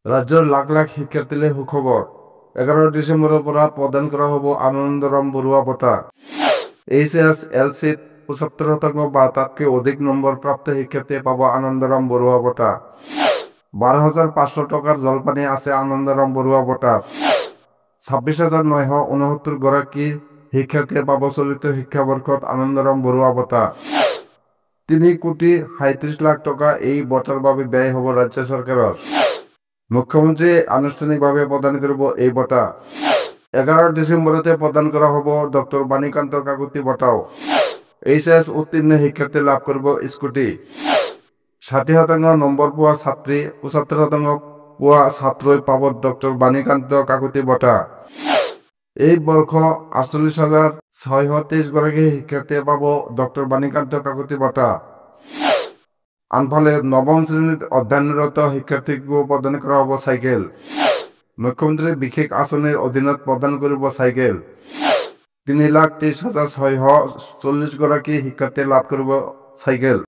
ৰাজ্যৰ লাখ লাখ শিক্ষাৰ্থীলৈ সুখবৰ। 11 ডিচেম্বৰৰ পৰা প্ৰদান কৰা হ'ব আনন্দৰাম বৰুৱা বঁটা। HSLCত ৭৫% বা তাতকৈ অধিক নম্বৰ প্ৰাপ্ত শিক্ষাৰ্থীয়ে পাব আনন্দৰাম বৰুৱা বঁটা। ১২,৫০০ টকাৰ জলপানী আছে আনন্দৰাম বৰুৱা বঁটাত। ২৬,৯৬৯ গৰাকী শিক্ষাৰ্থীয়ে পাব চলিত শিক্ষাবৰ্ষত আনন্দৰাম বৰুৱা বঁটা। ৩,৩৭,৩৭,০০,০০০ টকা এই বঁটাৰ বাবে ব্যয় হ'ব ৰাজ্য চৰকাৰৰ। মুখ্যমন্ত্ৰীয়ে আনুষ্ঠানিকভাৱে প্ৰদান কৰিব এই বঁটা। 11 ডিচেম্বৰতে প্ৰদান কৰা হ'ব ড বাণীকান্ত কাকতি বঁটাও। HS উত্তীৰ্ণ শিক্ষাৰ্থীয়ে লাভ কৰিব স্কুটি। ৬০% নম্বৰ পোৱা ছাত্ৰী, ৭৫% পোৱা ছাত্ৰই পাব ড বাণীকান্ত কাকতি বঁটা। এই বৰ্ষ ৪৮,৬২৩ গৰাকী শিক্ষাৰ্থীয়ে পাব ড বাণীকান্ত কাকতি বঁটা। আনফালে নৱম শ্ৰেণীত অধ্যয়নৰত শিক্ষাৰ্থীকো প্ৰদান কৰা হ'ব চাইকেল। মুখ্যমন্ত্ৰীৰ বিশেষ আঁচনিৰ অধীনত প্ৰদান কৰিব চাইকেল। ৩,২৩,৬৪০ গৰাকী শিক্ষাৰ্থীয়ে লাভ কৰিব চাইকেল।